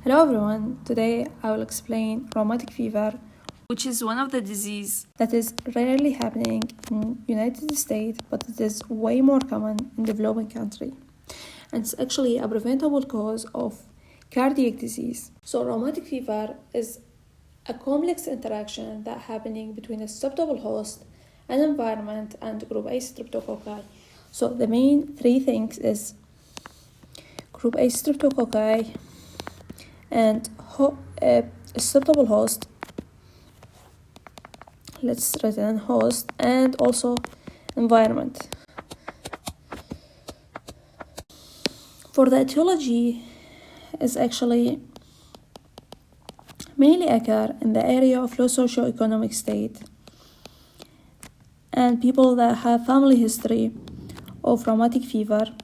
Hello everyone, today I will explain rheumatic fever, which is one of the diseases that is rarely happening in United States, but it is way more common in developing country. And it's actually a preventable cause of cardiac disease. So rheumatic fever is a complex interaction that happening between a susceptible host, an environment, and group A streptococci. So the main three things is group A streptococci and susceptible host, let's write in host, and also environment. For the etiology is actually mainly occur in the area of low socioeconomic state and people that have family history of rheumatic fever,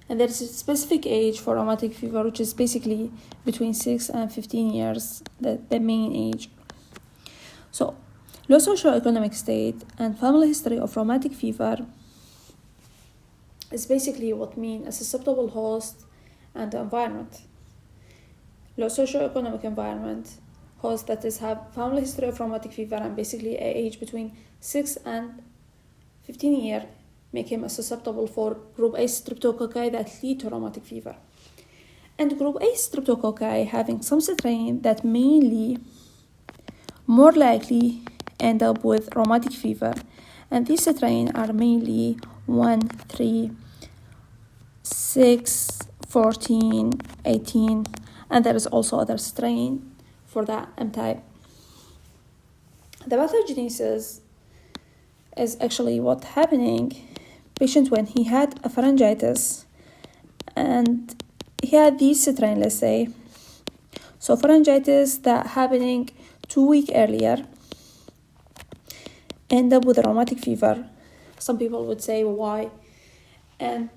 and there is a specific age for rheumatic fever, which is basically between 6 and 15 years, the main age. So, low socioeconomic state and family history of rheumatic fever is basically what mean a susceptible host and the environment. Low socioeconomic environment, host that is have family history of rheumatic fever and basically a age between 6 and 15 years, make him susceptible for group A streptococci that lead to rheumatic fever. And group A streptococci having some strain that mainly more likely end up with rheumatic fever. And these strains are mainly 1, 3, 6, 14, 18, and there is also other strain for that M type. The pathogenesis is actually what happening patient when he had a pharyngitis and he had these strain, let's say. So pharyngitis that happening 2 weeks earlier end up with a rheumatic fever. Some people would say why. And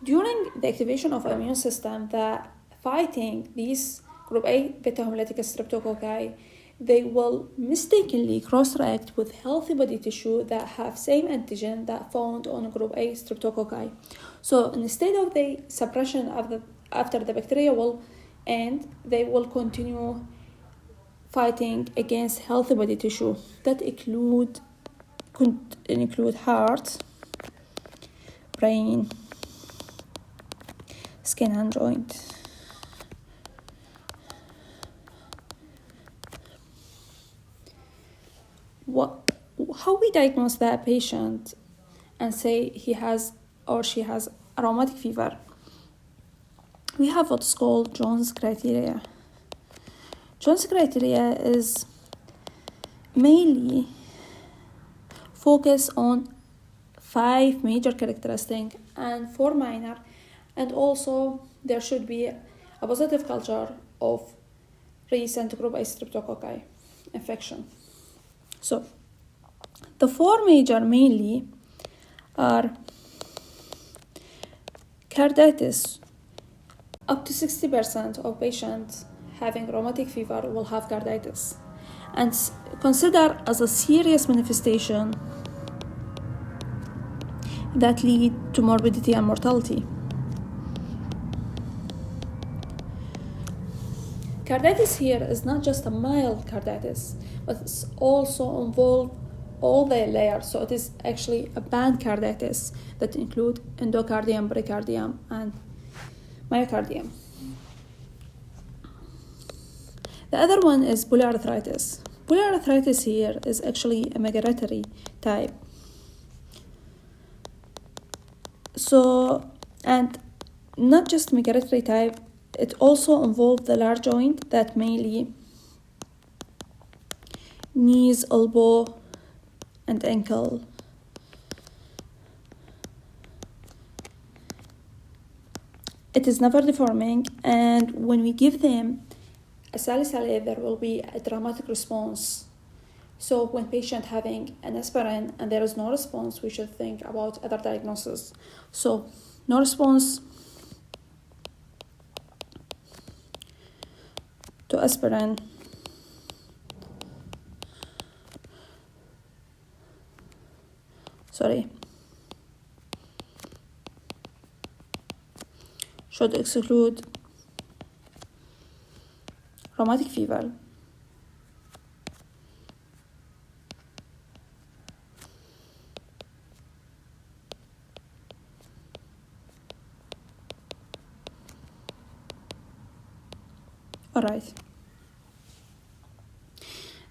during the activation of immune system that fighting these group A beta hemolytic streptococci, they will mistakenly cross-react with healthy body tissue that have same antigen that found on group A streptococci. So instead of the suppression of after the bacteria will end, they will continue fighting against healthy body tissue that could include heart, brain, skin and joint. How we diagnose that patient and say he has or she has a rheumatic fever? We have what's called Jones criteria. Jones criteria is mainly focus on 5 major characteristics and 4 minor, and also there should be a positive culture of recent group A streptococci infection. So the 4 major mainly are carditis. Up to 60% of patients having rheumatic fever will have carditis and consider as a serious manifestation that lead to morbidity and mortality. Carditis here is not just a mild carditis, but it's also involved all the layers. So it is actually a band carditis that include endocardium, pericardium, and myocardium. The other one is polyarthritis. Polyarthritis here is actually a migratory type. So, and not just migratory type, it also involves the large joint that mainly knees, elbow, and ankle. It is never deforming, and when we give them a salicylate, there will be a dramatic response. So when patient having an aspirin and there is no response, we should think about other diagnosis. So no response to aspirin, should exclude rheumatic fever, alright.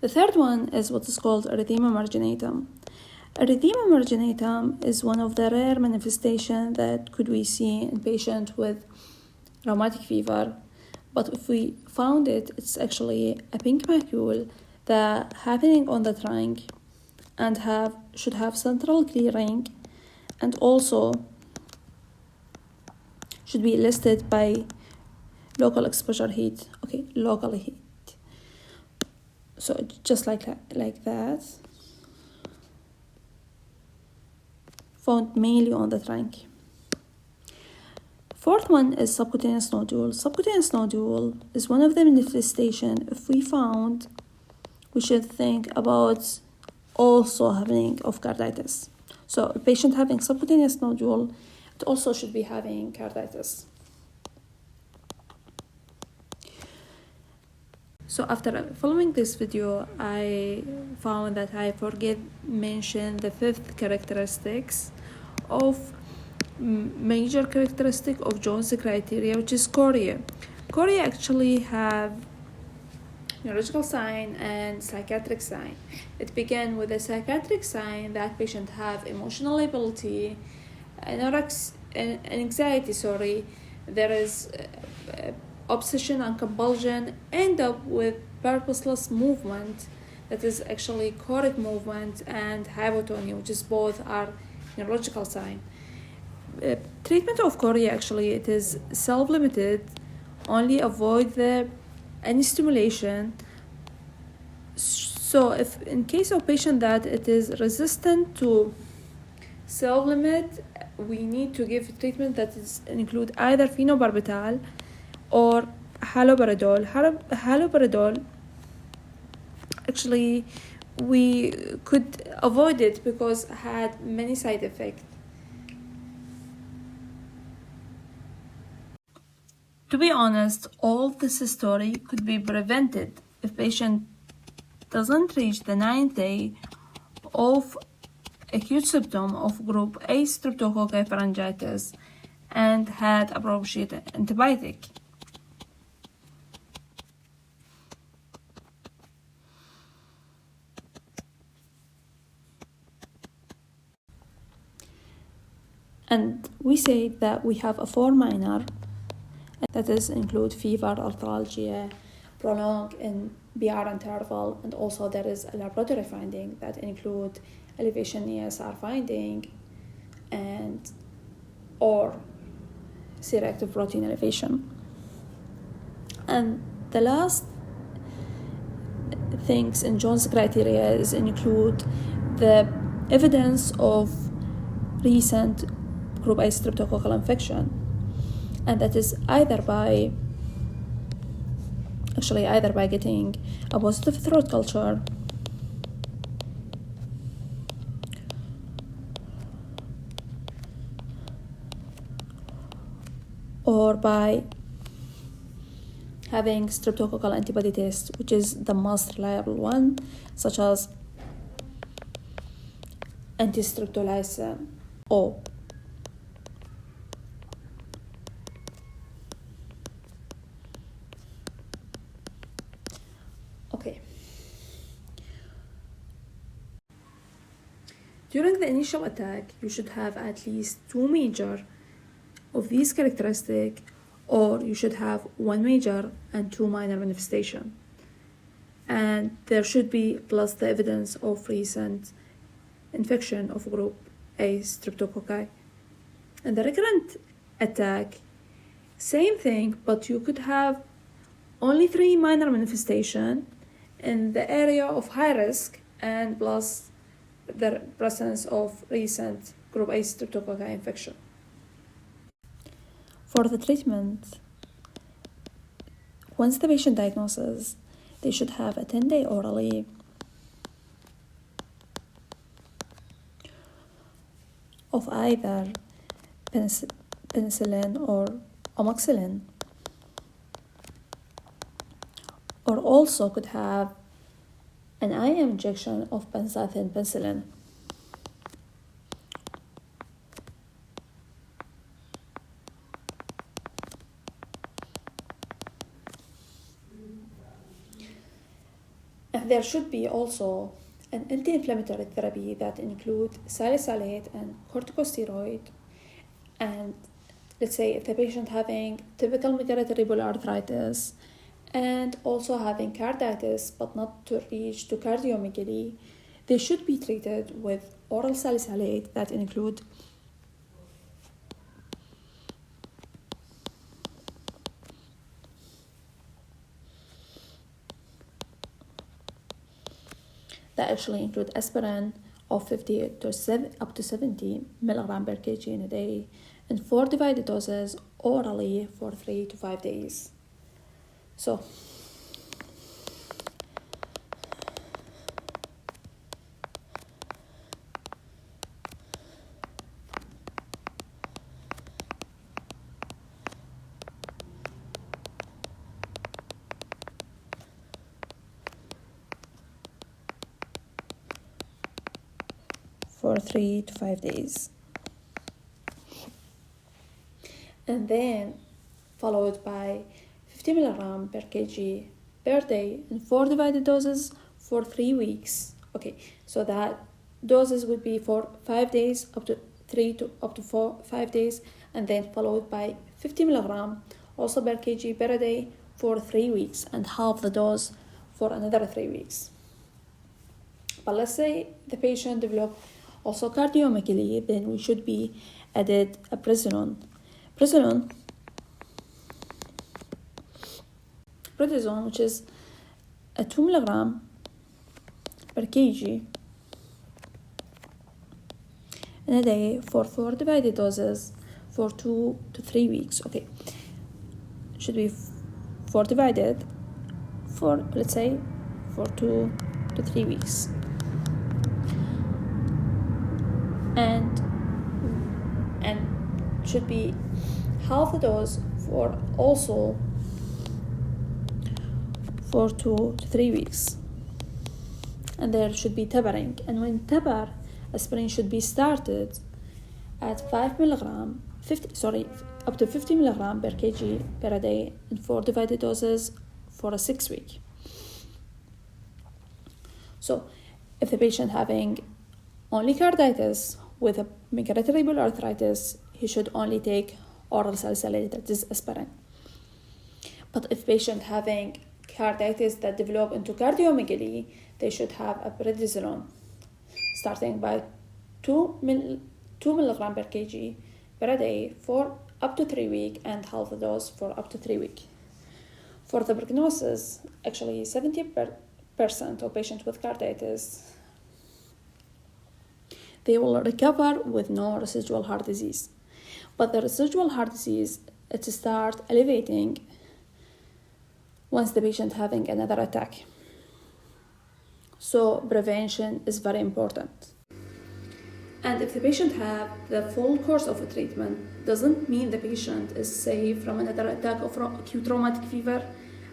The third one is what is called erythema marginatum. Erythema marginatum is one of the rare manifestations that could we see in patients with rheumatic fever, but if we found it, it's actually a pink macule that happening on the trunk and should have central clearing, and also should be listed by local exposure heat. Okay, local heat. So just like that, found mainly on the trunk. Fourth one is subcutaneous nodule. Subcutaneous nodule is one of the manifestations. If we found, we should think about also having of carditis. So a patient having subcutaneous nodule, it also should be having carditis. So after following this video, I found that I forget mention the fifth characteristics of major characteristic of Jones criteria, which is chorea. Chorea actually have neurological sign and psychiatric sign. It began with a psychiatric sign that patient have emotional lability, anxiety, there is obsession and compulsion, end up with purposeless movement, that is actually choric movement, and hypotonia, which is both are neurological sign. Treatment of chorea actually it is self-limited, only avoid any stimulation. So if in case of patient that it is resistant to self-limit, we need to give treatment that is include either phenobarbital or haloperidol. Haloperidol actually we could avoid it because it had many side effects. To be honest, all this story could be prevented if patient doesn't reach the 9th day of acute symptom of group A streptococci pharyngitis and had appropriate antibiotic. And we say that we have a 4 minor, that is include fever, arthralgia, prolonged in BR interval, and also there is a laboratory finding that include elevation ESR finding and or C-reactive protein elevation. And the last things in Jones criteria is include the evidence of recent group A streptococcal infection, and that is either by getting a positive throat culture or by having streptococcal antibody test, which is the most reliable one, such as anti-streptolysin O. Okay. During the initial attack, you should have at least 2 major of these characteristics, or you should have 1 major and 2 minor manifestation. And there should be plus the evidence of recent infection of group A streptococci. And the recurrent attack, same thing, but you could have only 3 minor manifestation in the area of high risk and plus the presence of recent group A streptococci infection. For the treatment, once the patient diagnoses, they should have a 10-day orally of either penicillin or amoxicillin, or also could have an eye injection of benzathine penicillin. And there should be also an anti-inflammatory therapy that include salicylate and corticosteroid. And let's say if the patient having typical migraine arthritis and also having carditis but not to reach to cardiomegaly, they should be treated with oral salicylate that include aspirin of 50 to up to 70 milligram per kg in a day in 4 divided doses orally for 3 to 5 days. So for 3 to 5 days. And then followed by 50 milligram per kg per day in 4 divided doses for 3 weeks. Okay, so that doses would be for 5 days, up to 3 to up to 5 days, and then followed by 50 milligram also per kg per day for 3 weeks, and half the dose for another 3 weeks. But let's say the patient developed also cardiomegaly, then we should be added a prednisone, which is a 2 milligram per kg in a day for 4 divided doses for 2 to 3 weeks. Okay, should be 4 divided for, let's say, for 2 to 3 weeks. And should be half the dose for also for 2 to 3 weeks. And there should be tapering. And when taper, aspirin should be started at 5 milligram, up to 50 milligram per kg per day in 4 divided doses for a 6 week. So if the patient having only carditis with a migraine arthritis, he should only take oral salicylate, that is aspirin. But if patient having carditis that develop into cardiomegaly, they should have a prednisone starting by 2 milligram per kg per day for up to 3 weeks and half the dose for up to 3 weeks. For the prognosis, actually 70% of patients with carditis, they will recover with no residual heart disease. But the residual heart disease, it starts elevating once the patient having another attack. So prevention is very important. And if the patient have the full course of a treatment, doesn't mean the patient is safe from another attack of acute rheumatic fever.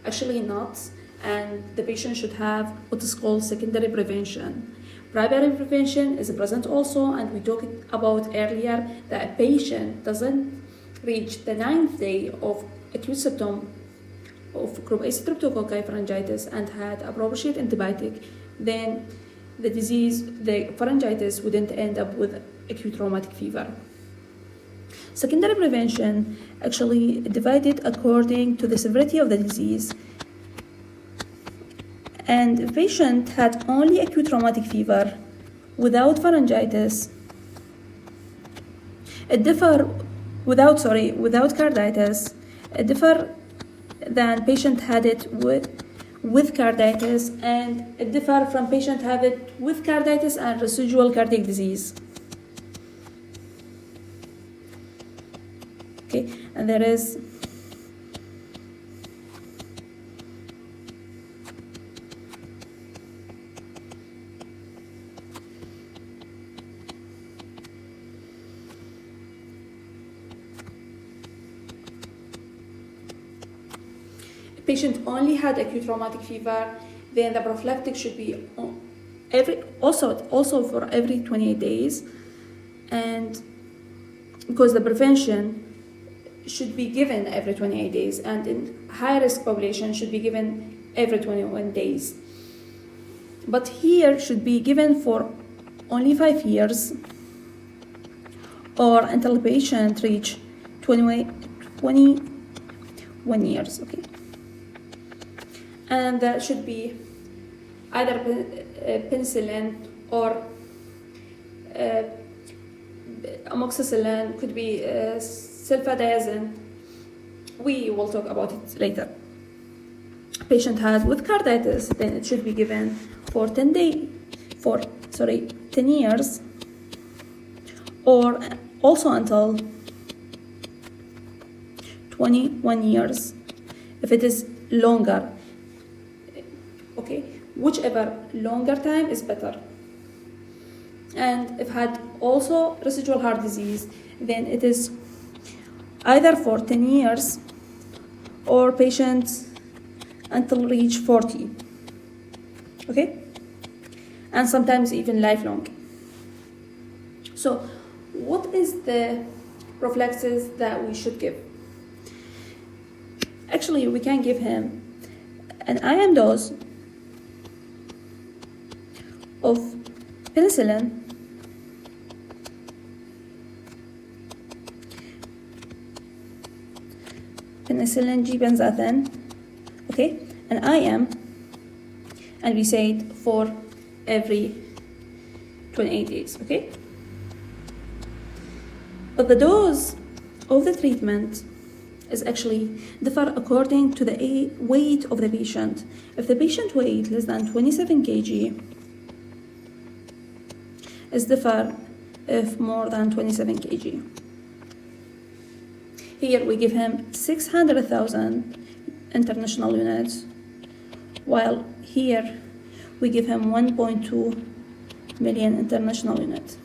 Actually not. And the patient should have what is called secondary prevention. Primary prevention is present also, and we talked about earlier that a patient doesn't reach the 9th day of acute symptom of group A streptococci pharyngitis and had appropriate antibiotic, then the pharyngitis wouldn't end up with acute rheumatic fever. Secondary prevention actually divided according to the severity of the disease. And if patient had only acute rheumatic fever without pharyngitis, without carditis, it differ than patient had it with carditis, and it differ from patient have it with carditis and residual cardiac disease. Okay, and there is patient only had acute rheumatic fever, then the prophylactic should be also for every 28 days, and because the prevention should be given every 28 days, and in high risk population should be given every 21 days. But here should be given for only 5 years or until the patient reach 21 years, okay? And that should be either penicillin or amoxicillin, could be sulfadiazine. We will talk about it later. Patient had with carditis, then it should be given for 10 years, or also until 21 years if it is longer, okay, whichever longer time is better. And if had also residual heart disease, then it is either for 10 years or patients until reach 40, okay, and sometimes even lifelong. So what is the prophylaxis that we should give? Actually, we can give him an IM dose of penicillin, G-benzathine, okay, an IM, and we say it for every 28 days, okay? But the dose of the treatment is actually differ according to the weight of the patient. If the patient weight less than 27 kg, is differ if more than 27 kg. Here we give him 600,000 international units, while here we give him 1.2 million international units.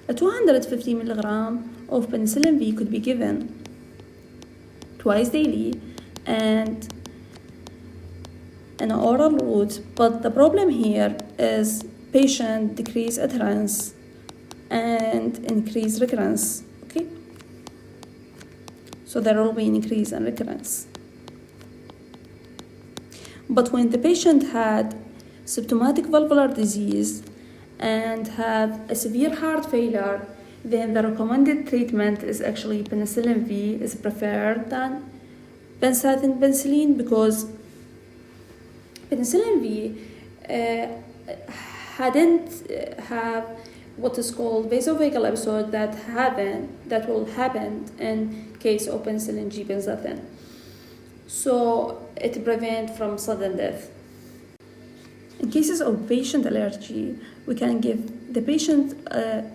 A 250 milligram of penicillin V could be given twice daily and an oral route, but the problem here is patient decrease adherence and increase recurrence, okay? So there will be an increase in recurrence. But when the patient had symptomatic valvular disease and have a severe heart failure, then the recommended treatment is actually penicillin V is preferred than benzathine penicillin, because penicillin V hadn't have what is called vasovagal episode that will happen in case of penicillin G-benzathine. So it prevents from sudden death. In cases of patient allergy, we can give the patient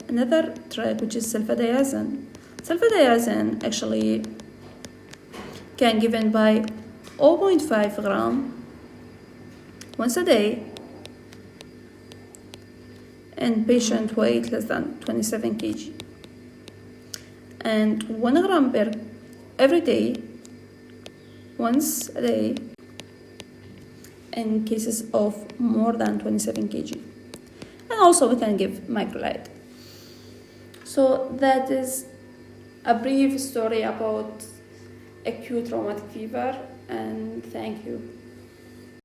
another drug, which is sulfadiazine. Sulfadiazine actually can given by 0.5 gram once a day in patient weight less than 27 kg, and 1 gram per every day, once a day, in cases of more than 27 kg. And also we can give macrolide. So that is a brief story about acute rheumatic fever, and thank you.